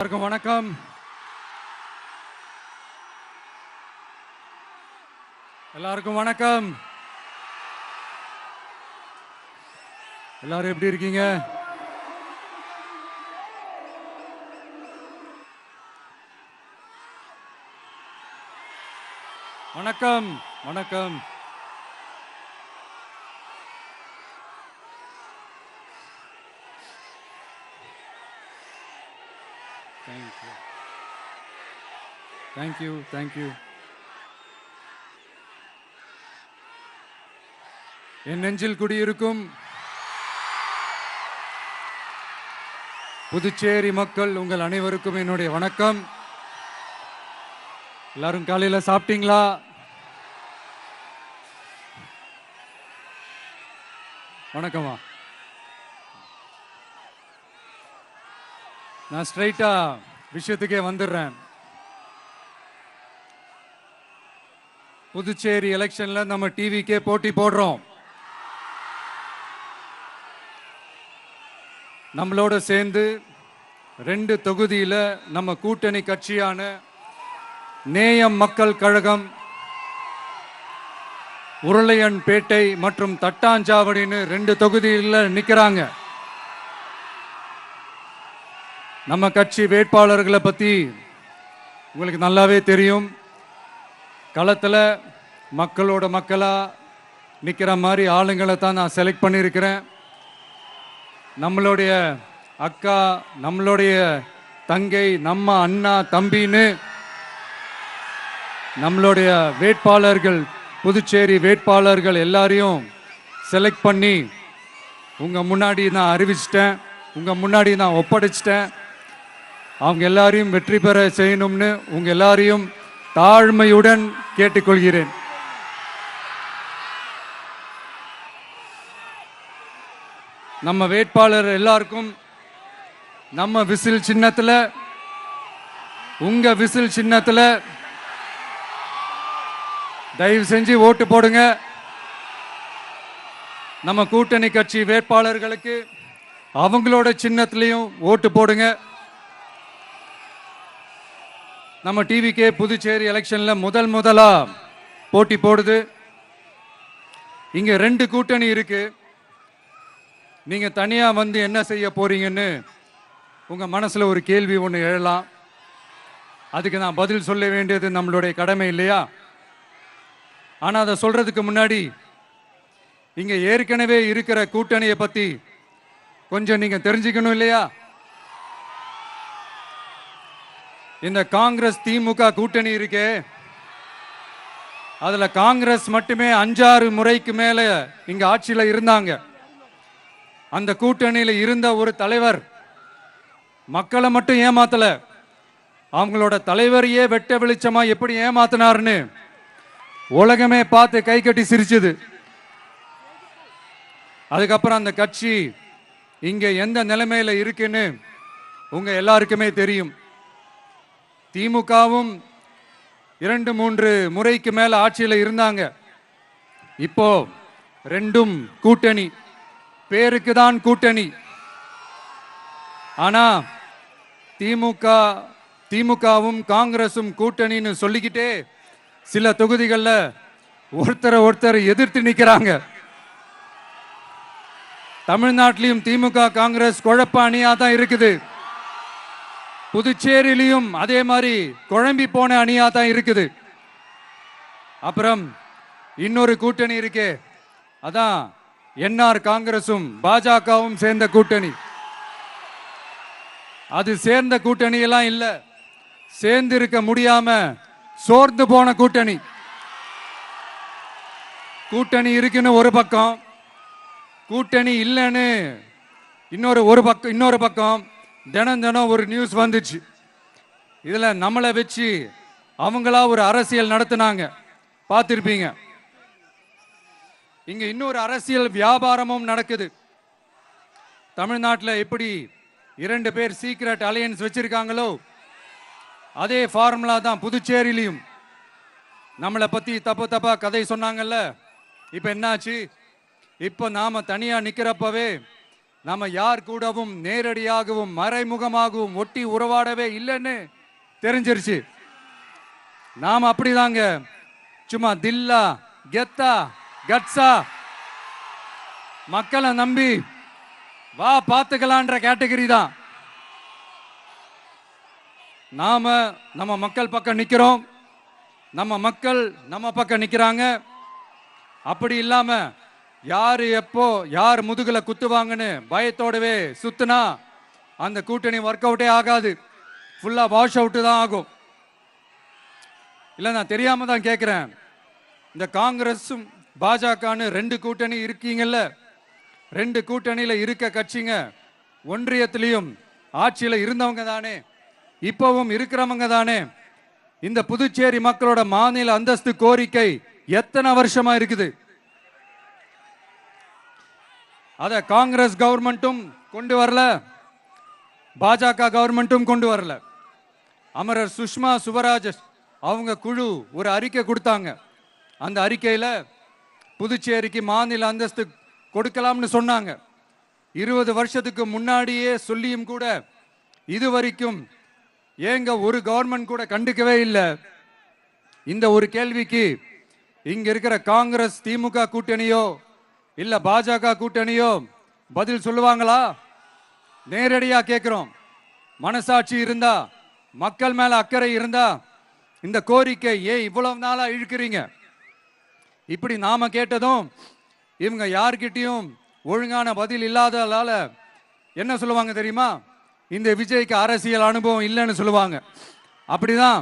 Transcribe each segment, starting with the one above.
எல்லாருக்கும் வணக்கம். எல்லாருக்கும் வணக்கம். எல்லாரும் எப்படி இருக்கீங்க? வணக்கம் வணக்கம். Thank you thank you. என் நெஞ்சில் குடியிருக்கும் புதுச்சேரி மக்கள் உங்கள் அனைவருக்கும் என்னுடைய வணக்கம். எல்லாரும் காலையில சாப்பிட்டீங்களா? வணக்கமா. நான் ஸ்ட்ரைட்டா விஷயத்துக்கே வந்துடுறேன். புதுச்சேரி எலெக்ஷன்ல நம்ம டிவிக்கே போட்டி போடுறோம். நம்மளோட சேர்ந்து 2 தொகுதியில நம்ம கூட்டணி கட்சியான நேயம் மக்கள் கழகம் உருளையன்பேட்டை மற்றும் தட்டாஞ்சாவடின்னு 2 தொகுதியில் நிற்கிறாங்க. நம்ம கட்சி வேட்பாளர்களை பற்றி உங்களுக்கு நல்லாவே தெரியும். களத்தில் மக்களோட மக்களாக நிற்கிற மாதிரி ஆளுங்களை தான் நான் செலக்ட் பண்ணியிருக்கிறேன். நம்மளுடைய அக்கா, நம்மளுடைய தங்கை, நம்ம அண்ணா தம்பின்னு நம்மளுடைய வேட்பாளர்கள், புதுச்சேரி வேட்பாளர்கள் எல்லாரையும் செலக்ட் பண்ணி உங்கள் முன்னாடி நான் அறிவிச்சிட்டேன், உங்கள் முன்னாடி நான் ஒப்படைச்சிட்டேன். அவங்க எல்லாரையும் வெற்றி பெற செய்யணும்னு உங்கள் எல்லாரையும் தாழ்மையுடன் கேட்டுக்கொள்கிறேன். நம்ம வேட்பாளர் எல்லாருக்கும் நம்ம விசில் சின்னத்தில், உங்க விசில் சின்னத்தில் தயவு செஞ்சு ஓட்டு போடுங்க. நம்ம கூட்டணி கட்சி வேட்பாளர்களுக்கு அவங்களோட சின்னத்திலையும் ஓட்டு போடுங்க. நம்ம டிவிக்கே புதுச்சேரி எலெக்ஷன்ல முதலா போட்டி போடுது. இங்க 2 கூட்டணி இருக்கு. நீங்க தனியா வந்து என்ன செய்ய போறீங்கன்னு உங்க மனசுல ஒரு கேள்வி ஒன்று எழலாம். அதுக்கு நான் பதில் சொல்ல வேண்டியது நம்மளுடைய கடமை இல்லையா? ஆனா அதை சொல்றதுக்கு முன்னாடி இங்க ஏற்கனவே இருக்கிற கூட்டணியை பத்தி கொஞ்சம் நீங்க தெரிஞ்சுக்கணும் இல்லையா? இந்த காங்கிரஸ் திமுக கூட்டணி இருக்கே, அதுல காங்கிரஸ் மட்டுமே 5-6 முறைக்கு மேல இங்க ஆட்சியில இருந்தாங்க. அந்த கூட்டணியில இருந்த ஒரு தலைவர் மக்களை மட்டும் ஏமாத்தல, அவங்களோட தலைவரையே வெட்ட வெளிச்சமா எப்படி ஏமாத்தினார்னு உலகமே பார்த்து கை கட்டி சிரிச்சது. அதுக்கப்புறம் அந்த கட்சி இங்க எந்த நிலைமையில இருக்குன்னு உங்க எல்லாருக்குமே தெரியும். திமுகவும் 2-3 முறைக்கு மேல ஆட்சியில் இருந்தாங்க. இப்போ 2ம் கூட்டணி, பேருக்கு தான் கூட்டணி. ஆனா திமுகவும் காங்கிரசும் கூட்டணின்னு சொல்லிக்கிட்டே சில தொகுதிகளில் ஒருத்தரை எதிர்த்து நிற்கிறாங்க. தமிழ்நாட்டிலையும் திமுக காங்கிரஸ் குழப்ப அணியா தான் இருக்குது. புதுச்சேரியிலையும் அதே மாதிரி குழம்பி போன அணியா தான் இருக்குது. அப்புறம் இன்னொரு கூட்டணி இருக்கே, அதான் என்ஆர் காங்கிரசும் பாஜகவும் சேர்ந்த கூட்டணி. அது சேர்ந்த கூட்டணி எல்லாம் இல்ல, சேர்ந்து இருக்க முடியாம சோர்ந்து போன கூட்டணி. கூட்டணி இருக்குன்னு ஒரு பக்கம், கூட்டணி இல்லைன்னு இன்னொரு பக்கம் தினம் ஒரு நியூஸ் வந்துச்சு. இதுல நம்மளை வச்சு அவங்களா ஒரு அரசியல் நடத்தினாங்க, பார்த்திருப்பீங்க. இங்க இன்னொரு அரசியல் வியாபாரமும் நடக்குது. தமிழ்நாட்டில் எப்படி 2 பேர் சீக்ரெட் அலையன்ஸ் வச்சிருக்காங்களோ அதே ஃபார்முலா தான் புதுச்சேரியிலையும். நம்மளை பத்தி தப்பா கதை சொன்னாங்கல்ல, இப்ப என்னாச்சு? இப்போ நாம தனியா நிக்கிறப்பவே நம்ம யார் கூடவும் நேரடியாகவும் மறைமுகமாகவும் ஒட்டி உறவாடவே இல்லைன்னு தெரிஞ்சிருச்சு. நாம அப்படிதாங்க, சும்மா தில்லா கெத்தா கட்ஸா மக்களை நம்பி வா பார்த்துக்கலான்ற கேட்டகரி தான். நாம நம்ம மக்கள் பக்கம் நிக்கிறோம், நம்ம மக்கள் நம்ம பக்கம் நிக்கிறாங்க. அப்படி இல்லாம யாரு எப்போ யார் முதுகுல குத்துவாங்கன்னு பயத்தோடவே சுத்துனா அந்த கூட்டணி ஒர்க் அவுட்டே ஆகாது, ஃபுல்லா வாஷ் அவுட் தான் ஆகும். இல்ல நான் தெரியாம தான் கேட்கிறேன், இந்த காங்கிரஸும் பாஜகன்னு ரெண்டு கூட்டணி இருக்கீங்கல்ல, ரெண்டு கூட்டணியில இருக்க கட்சிங்க ஒன்றியத்திலையும் ஆட்சியில இருந்தவங்க தானே, இப்பவும் இருக்கிறவங்க தானே. இந்த புதுச்சேரி மக்களோட மாநில அந்தஸ்து கோரிக்கை எத்தனை வருஷமா இருக்குது? அத காங்கிரஸ் கவர்மெண்ட்டும் கொண்டு வரல, பாஜக கவர்மெண்ட்டும் கொண்டு வரல. அமரர் சுஷ்மா சுவராஜ் அவங்க குழு ஒரு அறிக்கை கொடுத்தாங்க. அந்த அறிக்கையில புதுச்சேரிக்கு மாநில அந்தஸ்து கொடுக்கலாம்னு சொன்னாங்க. 20 வருஷத்துக்கு முன்னாடியே சொல்லியும் கூட இதுவரைக்கும் ஏங்க ஒரு கவர்மெண்ட் கூட கண்டுக்கவே இல்லை. இந்த ஒரு கேள்விக்கு இங்க இருக்கிற காங்கிரஸ் திமுக கூட்டணியோ இல்ல பாஜக கூட்டணியோ பதில் சொல்லுவாங்களா? நேரடியா கேட்கிறோம். மனசாட்சி இருந்தா, மக்கள் மேல அக்கறை இருந்தா இந்த கோரிக்கை ஏன் இவ்வளவு நாளா இழுக்கிறீங்க? இப்படி நாம கேட்டதும் இவங்க யார்கிட்டையும் ஒழுங்கான பதில் இல்லாததால என்ன சொல்லுவாங்க தெரியுமா? இந்த விஜய்க்கு அரசியல் அனுபவம் இல்லைன்னு சொல்லுவாங்க. அப்படிதான்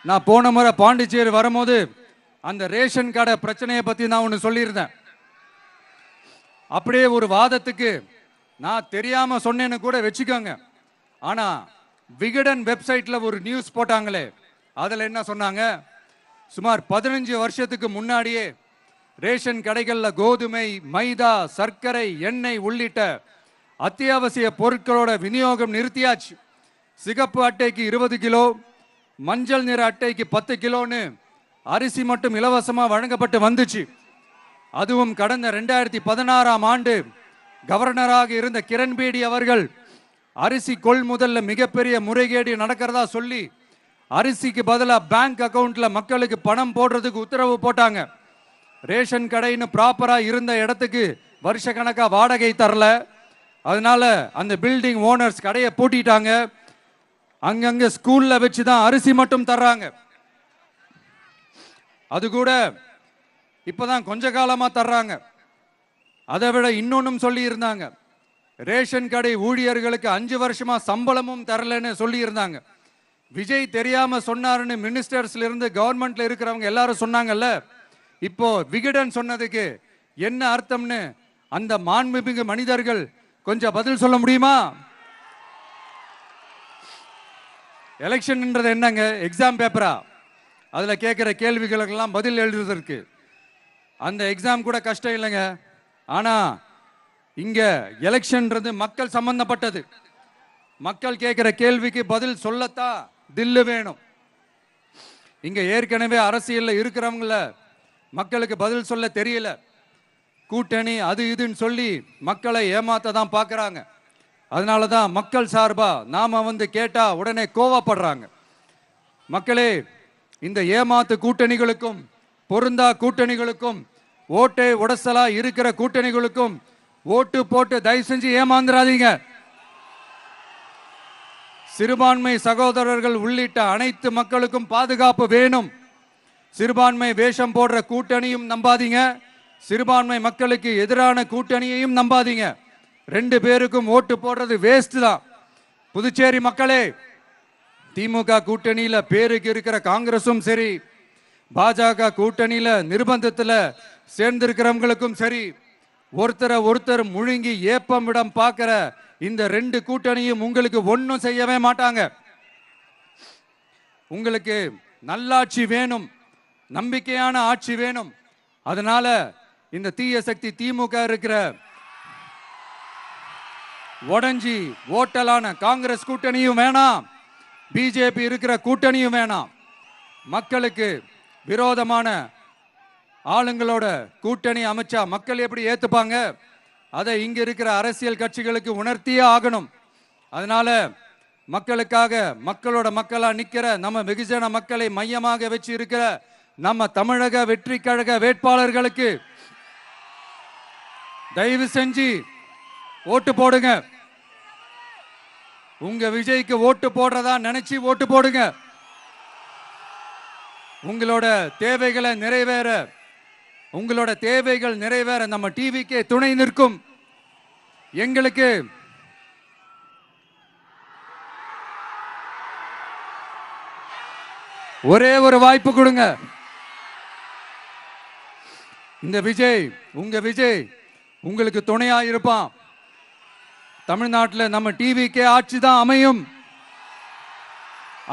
நான் போன முறை பாண்டிச்சேரி வரும்போது அந்த ரேஷன் கடை பிரச்சனையை பத்தி நான் ஒன்று சொல்லியிருந்தேன். அப்படியே ஒரு வாதத்துக்கு நான் தெரியாம சொன்னேன்னு கூட வச்சுக்கோங்க. ஆனா விகடன் வெப்சைட்ல ஒரு நியூஸ் போட்டாங்களே, அதுல என்ன சொன்னாங்க? சுமார் 15 வருஷத்துக்கு முன்னாடியே ரேஷன் கடைகள்ல கோதுமை, மைதா, சர்க்கரை, எண்ணெய் உள்ளிட்ட அத்தியாவசிய பொருட்களோட விநியோகம் நிறுத்தியாச்சு. சிகப்பு அட்டைக்கு 20 கிலோ, மஞ்சள் நிற அட்டைக்கு 10 கிலோன்னு அரிசி மட்டும் இலவசமா வழங்கப்பட்டு வந்துச்சு. அதுவும் கடந்த 2016ஆம் ஆண்டு கவர்னராக இருந்த கிரண்பேடி அவர்கள் அரிசி கொள்முதல்ல மிகப்பெரிய முறைகேடு நடக்கிறதா சொல்லி அரிசிக்கு பதிலாக பேங்க் அக்கவுண்ட்ல மக்களுக்கு பணம் போடுறதுக்கு உத்தரவு போட்டாங்க. ரேஷன் கடைன்னு ப்ராப்பரா இருந்த இடத்துக்கு வருஷ கணக்கா வாடகை தரல. அதனால அந்த பில்டிங் ஓனர்ஸ் கடையை பூட்டிட்டாங்க. அங்கங்க ஸ்கூல்ல வச்சுதான் அரிசி மட்டும் தர்றாங்க. அது கூட இப்பதான் கொஞ்ச காலமா தர்றாங்க. அதை விட இன்னொன்னும் சொல்லி இருந்தாங்க, ரேஷன் கடை ஊழியர்களுக்கு 5 வருஷமா சம்பளமும் தரலன்னு சொல்லி இருந்தாங்க. விஜய் தெரியாம சொன்னாருன்னு மினிஸ்டர்ஸ்ல இருந்து கவர்மெண்ட்ல இருக்கிறவங்க எல்லாரும் சொன்னாங்கல்ல. இப்போ விகடன் சொன்னதுக்கு என்ன அர்த்தம்னு அந்த மாண்புமிகு மனிதர்கள் கொஞ்சம் பதில் சொல்ல முடியுமா? எலெக்ஷன்ன்றது என்னங்க, எக்ஸாம் பேப்பரா? அதுல கேட்கிற கேள்விகளுக்கெல்லாம் பதில் எழுதுவதற்கு அந்த எக்ஸாம் கூட கஷ்டம் இல்லைங்க. ஆனா இங்க எலெக்ஷன்ன்றது மக்கள் சம்பந்தப்பட்டது. மக்கள் கேட்கிற கேள்விக்கு பதில் சொல்லத்தான் தில்லு வேணும். இங்க ஏற்கனவே அரசியல்ல இருக்கிறவங்கள மக்களுக்கு பதில் சொல்ல தெரியல. கூட்டணி அது இதுன்னு சொல்லி மக்களை ஏமாத்த தான் பார்க்கறாங்க. அதனால தான் மக்கள் சார்பா நாம வந்து கேட்டா உடனே கோவப்படுறாங்க. மக்களே, இந்த ஏமாத்து கூட்டணிகளுக்கும் பொருந்தா கூட்டணிகளுக்கும் ஓட்டை உடசலா இருக்கிற கூட்டணிகளுக்கும் ஓட்டு போட்டு தயவு செஞ்சு ஏமாந்துராதீங்க. சிறுபான்மை சகோதரர்கள் உள்ளிட்ட அனைத்து மக்களுக்கும் பாதுகாப்பு வேணும். சிறுபான்மை வேஷம் போடுற கூட்டணியும் நம்பாதீங்க, சிறுபான்மை மக்களுக்கு எதிரான கூட்டணியையும் நம்பாதீங்க. 2 பேருக்கும் ஓட்டு போடுறது வேஸ்ட் தான். புதுச்சேரி மக்களே, திமுக கூட்டணியில பேருக்கு இருக்கிற காங்கிரசும் சரி, பாஜக கூட்டணியில நிர்பந்தத்துல சேர்ந்திருக்கிறவங்களுக்கும் சரி, ஒருத்தர் முழுங்கி ஏப்பமிடம் பார்க்கிற இந்த 2 கூட்டணியும் உங்களுக்கு ஒன்றும் செய்யவே மாட்டாங்க. உங்களுக்கு நல்லாட்சி வேணும், நம்பிக்கையான ஆட்சி வேணும். அதனால இந்த தீய சக்தி திமுக இருக்கிற உடஞ்சி ஓட்டலான காங்கிரஸ் கூட்டணியும் வேணாம், பிஜேபி இருக்கிற கூட்டணியும் வேணாம். மக்களுக்கு விரோதமான ஆளுங்களோட கூட்டணி அமைச்சா மக்கள் எப்படி ஏத்துப்பாங்க? அதை இங்க இருக்கிற அரசியல் கட்சிகளுக்கு உணர்த்தியே ஆகணும். அதனால மக்களுக்காக மக்களோட மக்களா நிக்கிற நம்ம வெகுஜன மக்களை மையமாக வச்சு இருக்கிற நம்ம தமிழக வெற்றி கழக வேட்பாளர்களுக்கு தயவு செஞ்சு ஓட்டு போடுங்க. உங்க விஜய்க்கு ஓட்டு போடுறதா நினைச்சு ஓட்டு போடுங்க. உங்களோட தேவைகளை நிறைவேற, உங்களோட தேவைகள் நிறைவேற நம்ம டிவிக்கே துணை நிற்கும். எங்களுக்கு ஒரே ஒரு வாய்ப்பு கொடுங்க. இந்த விஜய், உங்க விஜய் உங்களுக்கு துணையா இருப்பான். தமிழ்நாட்டில் நம்ம டிவிக்கே ஆட்சி தான் அமையும்.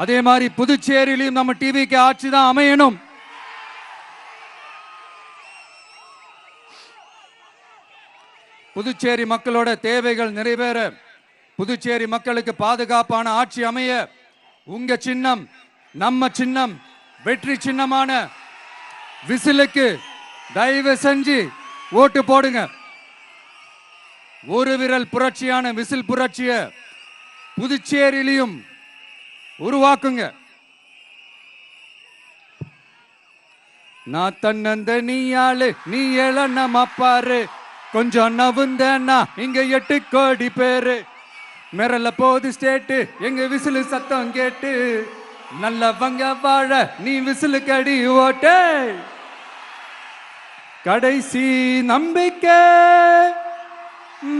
அதே மாதிரி புதுச்சேரியிலும் நம்ம டிவிக்கே ஆட்சி தான் அமையணும். புதுச்சேரி மக்களோட தேவைகள் நிறைவேற, புதுச்சேரி மக்களுக்கு பாதுகாப்பான ஆட்சி அமைய உங்க சின்னம், நம்ம சின்னம், வெற்றி சின்னமான விசிலுக்கு தயவு செஞ்சு ஓட்டு போடுங்க. ஒரு விரல் புரட்சியான விசில் புரட்சிய புதுச்சேரியிலையும் உருவாக்குங்க. நான் தன்னந்த நீயாளு, நீ எழ பாரு, கொஞ்சம் நவுந்தேன்னா இங்க 8 கோடி பேரு. மிரல போது ஸ்டேட்டு எங்க விசிலு சத்தம் கேட்டு, நல்லவங்க வாழ நீ விசிலு கடி ஓட்டு. கடைசி நம்பிக்கை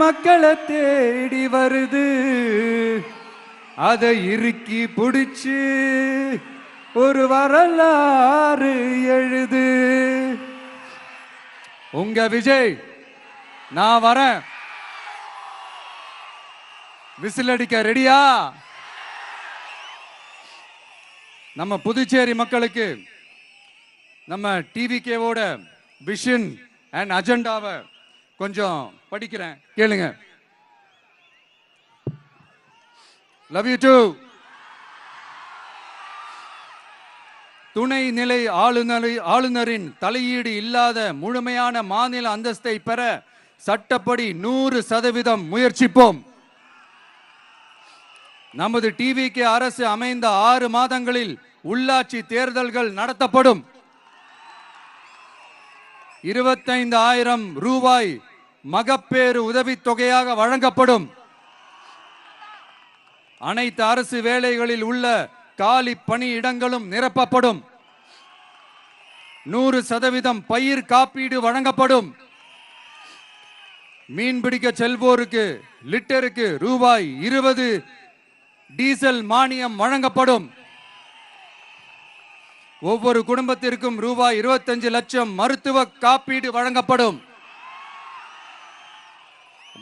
மக்களை தேடி வருது, அதை இறுக்கி பிடிச்சு ஒரு வரலாறு எழுது. உங்க விஜய், நான் வரேன். விசில் அடிக்க ரெடியா? நம்ம புதுச்சேரி மக்களுக்கு நம்ம டிவிகேவோட விஷன் அண்ட் அஜெண்டாவை கொஞ்சம் படிக்கிறேன், கேளுங்க. Love you too. துணை நிலை ஆளுநரின் தலையீடு இல்லாத முழுமையான மாநில அந்தஸ்தை பெற சட்டப்படி 100% முயற்சிப்போம். நமது டிவிகே அரசு அமைந்த 6 மாதங்களில் உள்ளாட்சி தேர்தல்கள் நடத்தப்படும். 25,000 ரூபாய் மகப்பேறு உதவித்தொகையாக வழங்கப்படும். அனைத்து அரசு வேலைகளில் உள்ள காலி பணியிடங்களும் நிரப்பப்படும். 100% பயிர் காப்பீடு வழங்கப்படும். மீன்பிடிக்க செல்வோருக்கு லிட்டருக்கு ரூபாய் 20 டீசல் மானியம் வழங்கப்படும். ஒவ்வொரு குடும்பத்திற்கும் ரூபாய் 25 லட்சம் மருத்துவ காப்பீடு வழங்கப்படும்.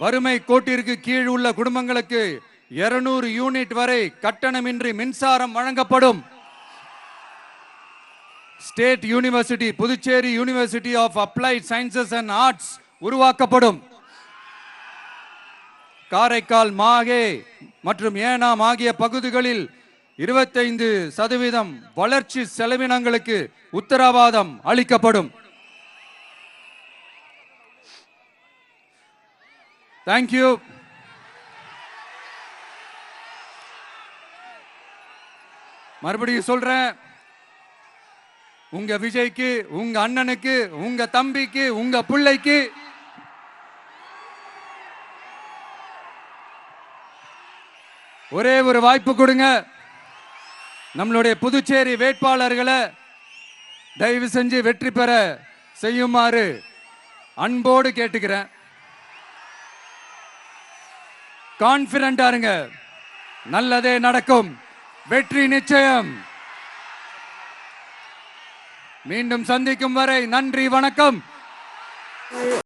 வறுமை கோட்டிற்கு கீழ் உள்ள குடும்பங்களுக்கு 200 யூனிட் வரை கட்டணமின்றி மின்சாரம் வழங்கப்படும். State university, Puducherry university of applied sciences and arts உருவாக்கப்படும். காரைக்கால், மாஹே மற்றும் ஏனாம் ஆகிய பகுதிகளில் 25% வளர்ச்சி செலவினங்களுக்கு உத்தரவாதம் அளிக்கப்படும். தேங்க்யூ. மறுபடியும் சொல்றேன், உங்க விஜய்க்கு, உங்க அண்ணனுக்கு, உங்க தம்பிக்கு, உங்க பிள்ளைக்கு ஒரே ஒரு வாய்ப்பு கொடுங்க. நம்மளுடைய புதுச்சேரி வேட்பாளர்களை தயவு செஞ்சு வெற்றி பெற செய்யுமாறு அன்போடு கேட்டுக்கிறேன். கான்பிடண்டா இருங்க, நல்லதே நடக்கும், வெற்றி நிச்சயம். மீண்டும் சந்திக்கும் வரை நன்றி, வணக்கம்.